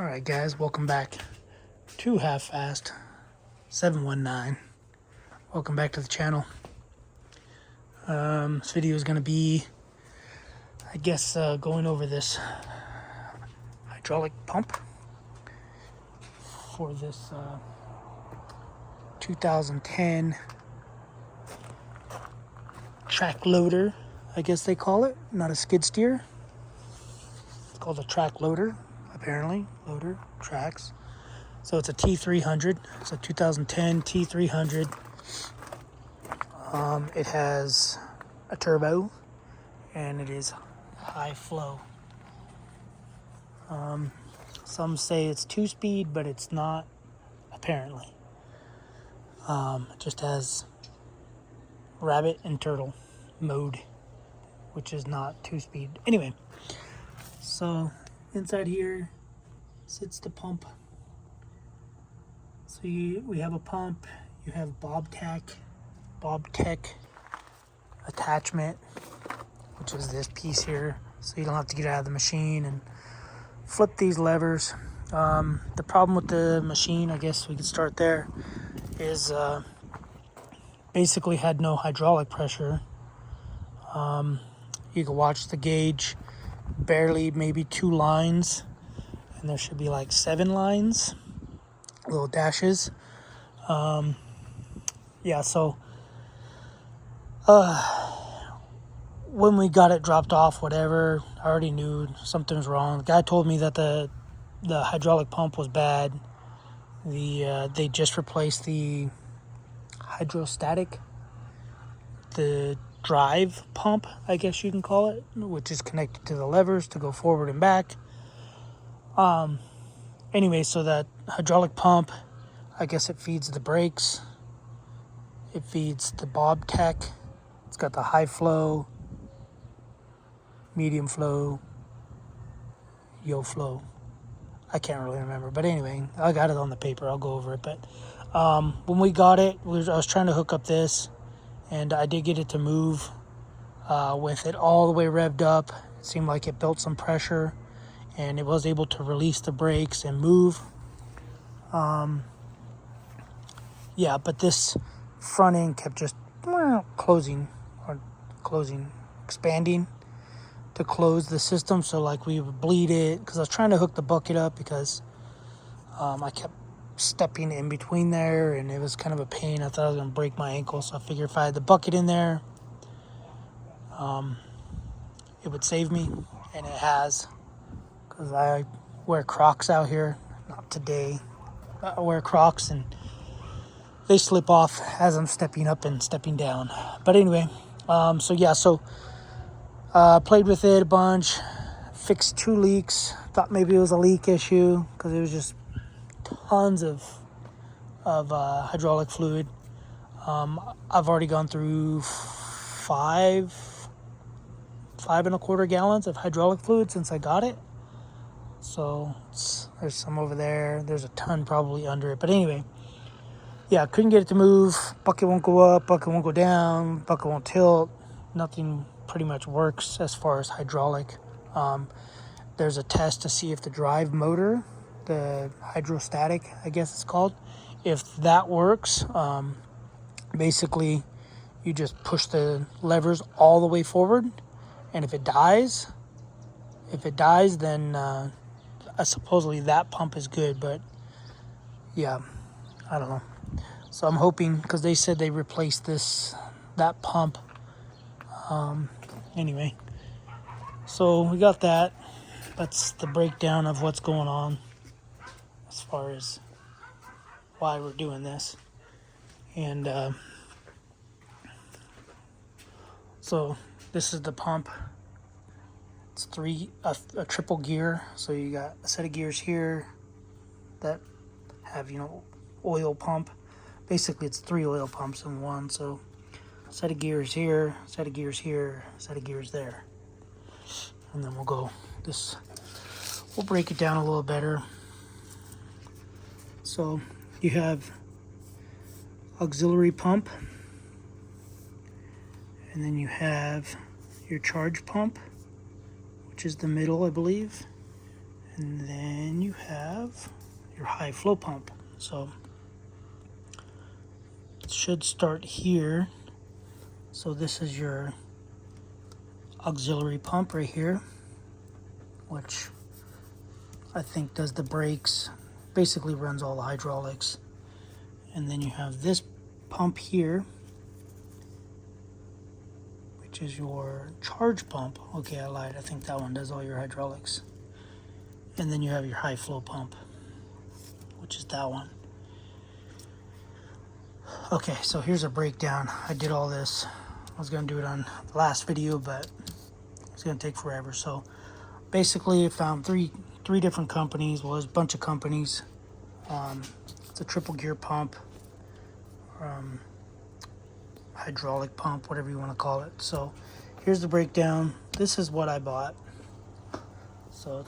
Alright guys, welcome back to Half-Fast 719. Welcome back to the channel. This video is going to be, I guess, going over this hydraulic pump for this 2010 track loader, I guess they call it, not a skid steer. It's called a track loader, apparently. Loader, tracks. So it's a T300. It's a 2010 T300. It has a turbo and it is high flow. Some say it's 2-speed, but it's not, apparently. It just has rabbit and turtle mode, which is not 2-speed. Anyway, so inside here sits the pump. So we have a pump, you have bobcat attachment, which is this piece here, so you don't have to get out of the machine and flip these levers. The problem with the machine, I guess we could start there, is basically had no hydraulic pressure. You can watch the gauge, barely, maybe 2 lines, and there should be like 7 lines, little dashes. Yeah, so when we got it dropped off, whatever, I already knew something was wrong. The guy told me that the hydraulic pump was bad. They just replaced the hydrostatic, the drive pump, I guess you can call it, which is connected to the levers to go forward and back. Anyway, so that hydraulic pump, I guess it feeds the brakes. It feeds the bobcat. It's got the high flow, medium flow, low flow. I can't really remember, but anyway, I got it on the paper. I'll go over it. But when we got it, I was trying to hook up this, and I did get it to move with it all the way revved up. It seemed like it built some pressure, and it was able to release the brakes and move. Yeah, but this front end kept just expanding to close the system. So like we would bleed it, because I was trying to hook the bucket up, because I kept stepping in between there, and it was kind of a pain. I thought I was going to break my ankle, so I figured if I had the bucket in there, it would save me, and it has, because I wear Crocs out here. Not today. I wear Crocs, and they slip off as I'm stepping up and stepping down. But anyway, so played with it a bunch, fixed 2 leaks. Thought maybe it was a leak issue, because it was just tons of hydraulic fluid. I've already gone through 5.25 gallons of hydraulic fluid since I got it. So there's some over there. There's a ton probably under it. But anyway, yeah, couldn't get it to move. Bucket won't go up, bucket won't go down, bucket won't tilt. Nothing pretty much works as far as hydraulic. There's a test to see if the drive motor, the hydrostatic, I guess it's called, if that works. Basically, you just push the levers all the way forward, and if it dies, then supposedly that pump is good. But yeah, I don't know. So I'm hoping, because they said they replaced that pump. Anyway, so we got that. That's the breakdown of what's going on as far as why we're doing this. And so this is the pump. It's a triple gear. So you got a set of gears here that have, oil pump. Basically, it's 3 oil pumps in one. So set of gears here, set of gears here, set of gears there. And then we'll break it down a little better. So you have auxiliary pump, and then you have your charge pump, which is the middle, I believe. And then you have your high flow pump. So it should start here. So this is your auxiliary pump right here, which I think does the brakes, basically runs all the hydraulics. And then you have this pump here, which is your charge pump. Okay, I lied. I think that one does all your hydraulics. And then you have your high flow pump, which is that one. Okay, so here's a breakdown. I did all this. I was going to do it on the last video, but it's going to take forever. So basically, I found three different companies. Well, there's a bunch of companies. It's a triple gear pump, hydraulic pump, whatever you want to call it. So here's the breakdown. This is what I bought. So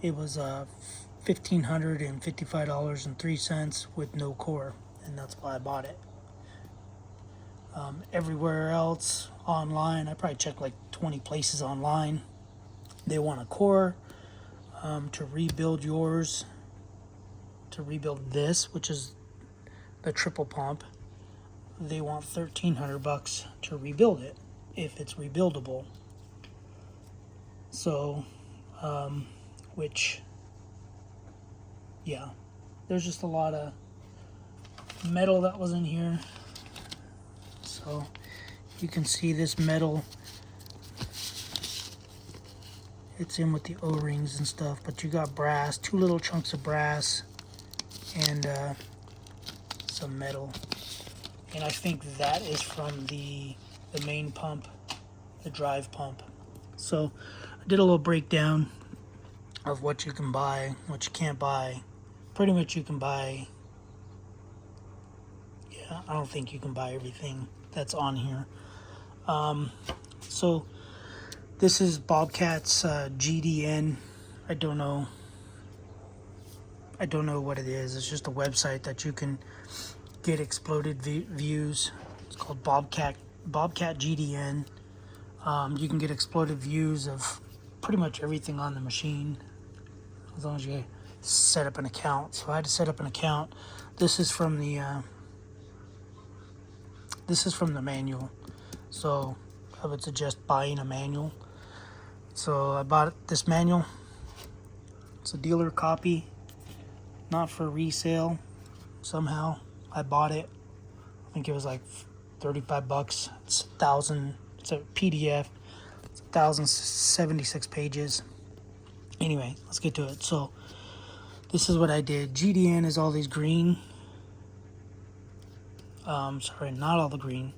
it was $1,555.03 with no core, and that's why I bought it. Everywhere else online, I probably checked like 20 places online. They want a core to rebuild yours, to rebuild this, which is the triple pump. They want $1,300 to rebuild it, if it's rebuildable. So, which, yeah, there's just a lot of metal that was in here. So you can see this metal, it's in with the O-rings and stuff, but you got brass, 2 little chunks of brass, and some metal. And I think that is from the main pump, the drive pump. So I did a little breakdown of what you can buy, what you can't buy. Pretty much you can buy, yeah, I don't think you can buy everything that's on here. So this is Bobcat's GDN. I don't know what it is. It's just a website that you can get exploded views. It's called Bobcat GDN. You can get exploded views of pretty much everything on the machine, as long as you set up an account. So I had to set up an account. This is from the manual. So I would suggest buying a manual. So I bought this manual. It's a dealer copy, not for resale. Somehow I bought it. I think it was like $35. It's a PDF. It's 1,076 pages. Anyway, let's get to it. So this is what I did. GDN is all these green. Sorry, not all the green.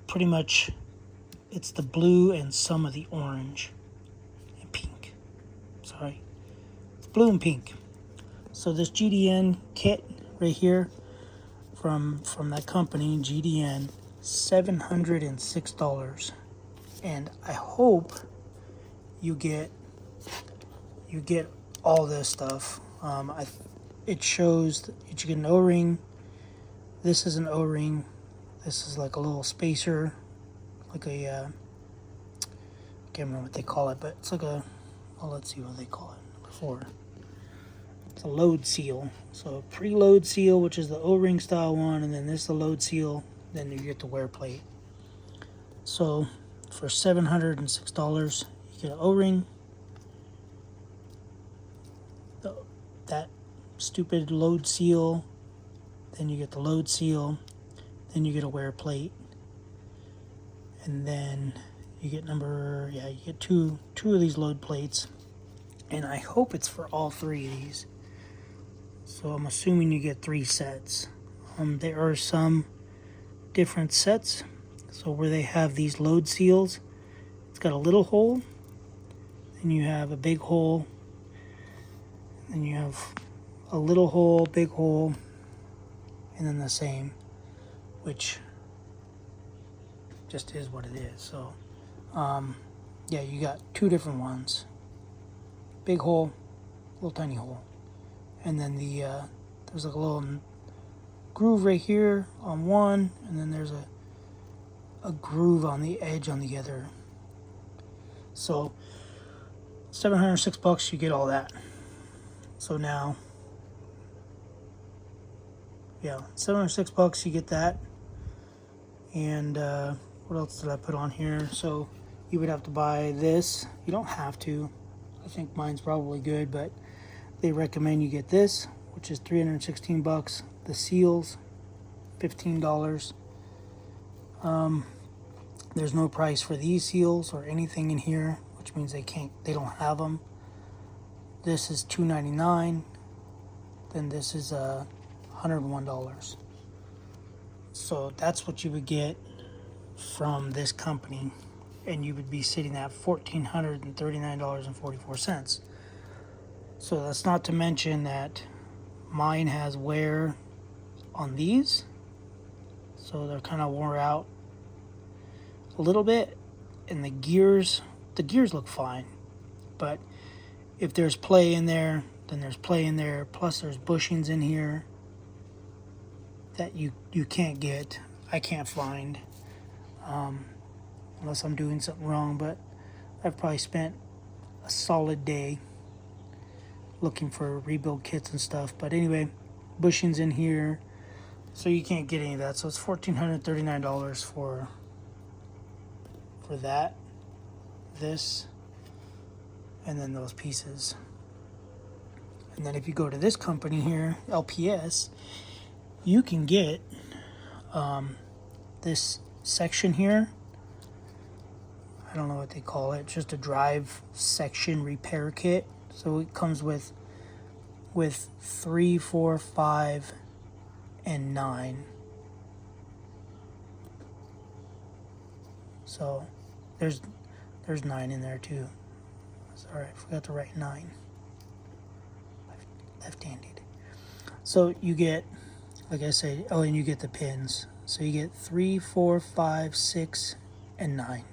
Pretty much it's the blue and some of the orange and pink. Sorry, it's blue and pink. So this GDN kit right here from that company, GDN, $706. And I hope you get all this stuff. It shows that you get an O-ring. This is an O-ring. This is like a little spacer, like a I can't remember what they call it, but it's like a, well, let's see what they call it before. It's a load seal. So preload seal, which is the O-ring style one, and then this is the load seal. Then you get the wear plate. So for $706, you get an O-ring, that stupid load seal, then you get the load seal, then you get a wear plate, and then you get you get two of these load plates, and I hope it's for all 3 of these. So I'm assuming you get 3 sets. There are some different sets. So where they have these load seals, it's got a little hole, then you have a big hole, then you have a little hole, big hole, and then the same, which just is what it is. So yeah, you got 2 different ones, big hole, little tiny hole, and then there's like a little groove right here on one, and then there's a groove on the edge on the other. So $706, you get all that. So now, yeah, $706, you get that. And what else did I put on here? So you would have to buy this. You don't have to. I think mine's probably good, but they recommend you get this, which is $316. The seals, $15. There's no price for these seals or anything in here, which means they don't have them. This is $299. Then this is $101. So that's what you would get from this company, and you would be sitting at $1,439.44. So that's not to mention that mine has wear on these, so they're kind of wore out a little bit, and the gears look fine, but if there's play in there, then there's play in there, plus there's bushings in here that you can't get, I can't find, unless I'm doing something wrong. But I've probably spent a solid day looking for rebuild kits and stuff. But anyway, bushings in here, so you can't get any of that. So it's $1,439 for that, this, and then those pieces. And then if you go to this company here, LPS, you can get this section here. I don't know what they call it, just a drive section repair kit. So it comes with 3, 4, 5, and 9. So there's 9 in there too. Sorry, I forgot to write 9. Left-handed. So you get, like I said, oh, and you get the pins. So you get 3, 4, 5, 6, and 9.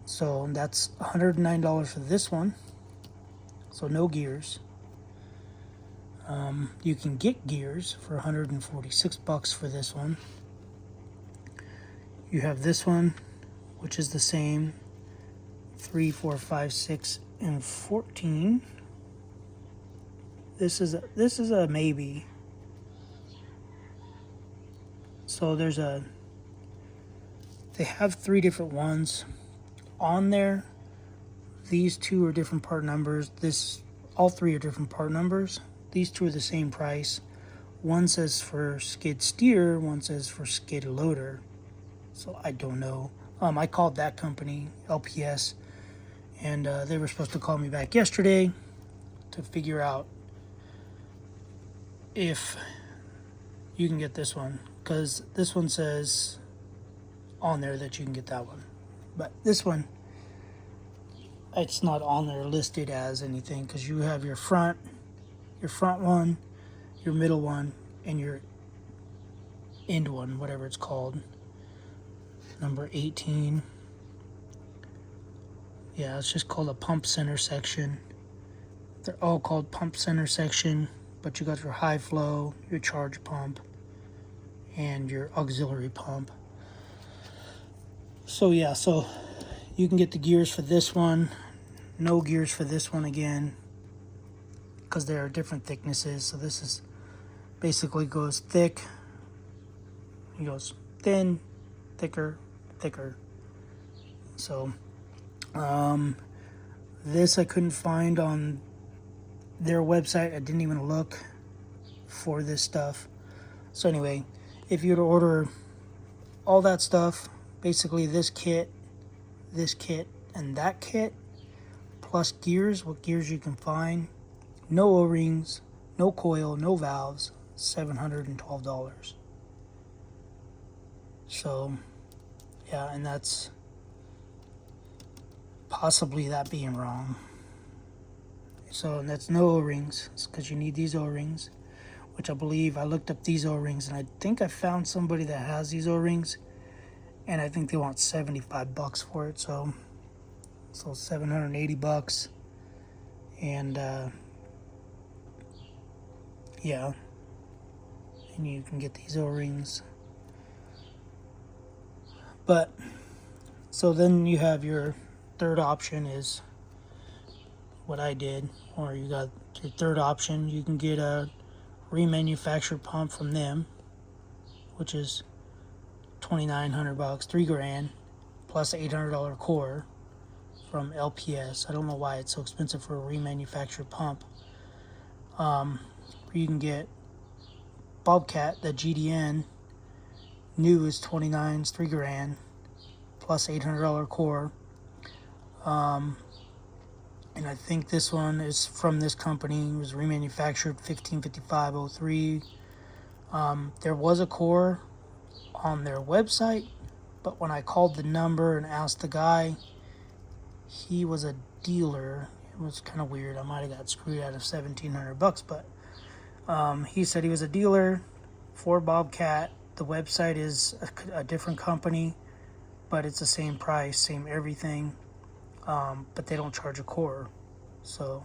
So that's $109 for this one. So no gears. You can get gears for $146 for this one. You have this one, which is the same, 3, 4, 5, 6, and 14. This is a maybe. So they have 3 different ones on there. These 2 are different part numbers. All 3 are different part numbers. These 2 are the same price. One says for skid steer, one says for skid loader. So I don't know. I called that company, LPS, and they were supposed to call me back yesterday to figure out if you can get this one, because this one says on there that you can get that one, but this one, it's not on there listed as anything, because you have your front one, your middle one, and your end one, whatever it's called, number 18. Yeah, it's just called a pump center section. They're all called pump center section, but you got your high flow, your charge pump, and your auxiliary pump. So yeah, so you can get the gears for this one, no gears for this one again, because there are different thicknesses. So this is basically goes thick, it goes thin, thicker, thicker. So this I couldn't find on their website. I didn't even look for this stuff. So anyway, if you were to order all that stuff, basically this kit, and that kit, plus gears, what gears you can find, no O-rings, no coil, no valves, $712. So yeah, and that's possibly that being wrong. So that's no O-rings. It's because you need these O-rings, which I believe I looked up these O-rings, and I think I found somebody that has these O-rings, and I think they want $75 for it. So $780, and yeah, and you can get these O-rings. But so then you have your third option is what I did. Or you got your third option, you can get a remanufactured pump from them, which is $2,900, $3,000 plus $800 core from LPS. I don't know why it's so expensive for a remanufactured pump. You can get Bobcat, the GDN, new is $29, is $3,000 plus $800 core. And I think this one is from this company. It was remanufactured 155503. There was a core on their website, but when I called the number and asked the guy, he was a dealer. It was kind of weird. I might have got screwed out of $1,700, but he said he was a dealer for Bobcat. The website is a different company, but it's the same price, same everything, but they don't charge a core. So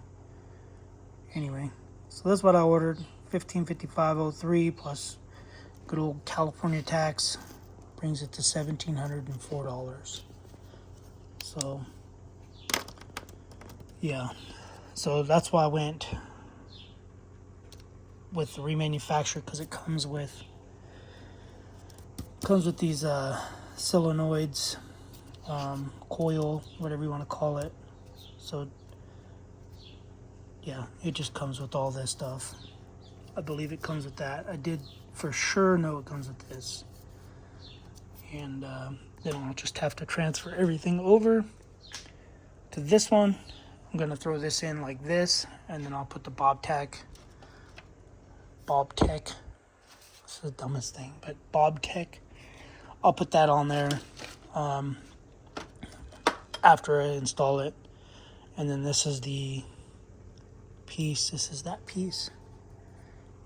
anyway, so that's what I ordered, 155503 plus good old California tax brings it to $1,704. So yeah, so that's why I went with the remanufactured, because it comes with these solenoids, coil, whatever you want to call it. So yeah, it just comes with all this stuff. I believe it comes with that. I did for sure know it comes with this. And then I'll just have to transfer everything over to this one. I'm going to throw this in like this, and then I'll put the Bobtech. This is the dumbest thing, but Bobtech. I'll put that on there after I install it. And then this is the piece. This is that piece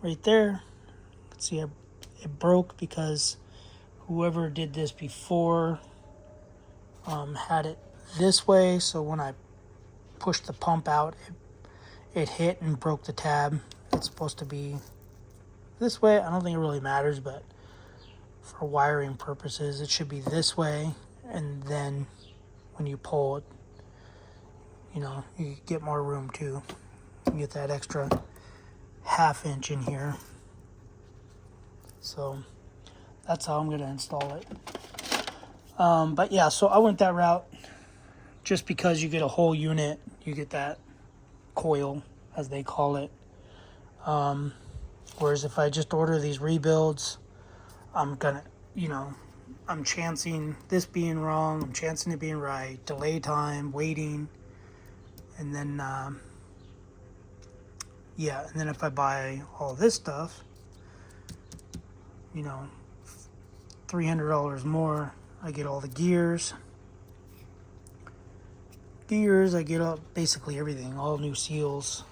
right there. You can see it broke because whoever did this before had it this way. So when I pushed the pump out, it hit and broke the tab. It's supposed to be this way. I don't think it really matters, but for wiring purposes, it should be this way. And then when you pull it, you know, you get more room too. You get that extra ½ inch in here. So that's how I'm going to install it. But yeah, so I went that route just because you get a whole unit. You get that coil, as they call it. Whereas if I just order these rebuilds, I'm gonna, you know, I'm chancing this being wrong, I'm chancing it being right, delay time, waiting, and then, yeah, and then if I buy all this stuff, you know, $300 more, I get all the gears, I get basically everything, all new seals,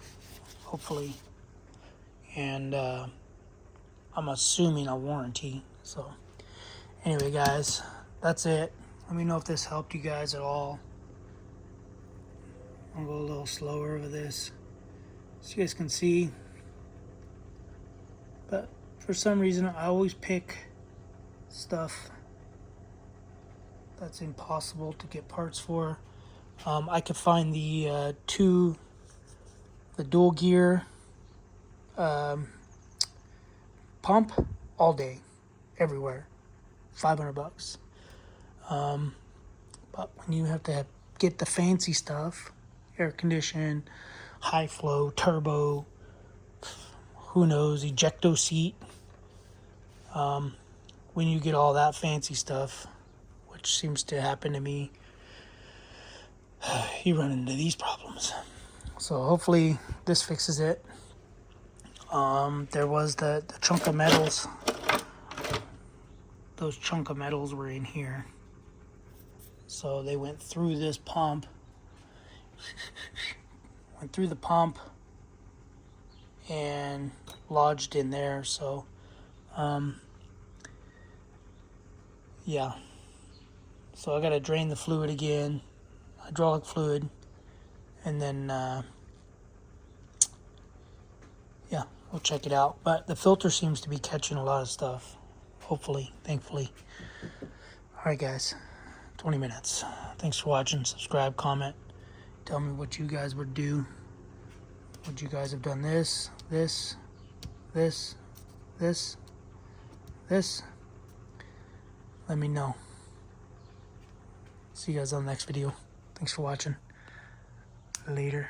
hopefully, and I'm assuming a warranty. So anyway, guys, that's it. Let me know if this helped you guys at all. I'll go a little slower over this so you guys can see. But for some reason, I always pick stuff that's impossible to get parts for. I could find the dual gear pump all day, everywhere, $500. But when you have to get the fancy stuff, air condition, high flow, turbo, who knows, ejecto seat, when you get all that fancy stuff, which seems to happen to me, you run into these problems. So hopefully this fixes it. There was the chunk of metals. Those chunk of metals were in here. So they went through this pump. Went through the pump and lodged in there. So, yeah. So I got to drain the fluid again, hydraulic fluid, and then, yeah, we'll check it out. But the filter seems to be catching a lot of stuff. Hopefully, thankfully. All right, guys, 20 minutes. Thanks for watching. Subscribe, comment. Tell me what you guys would do. Would you guys have done this, this, this, this, this? Let me know. See you guys on the next video. Thanks for watching. Later.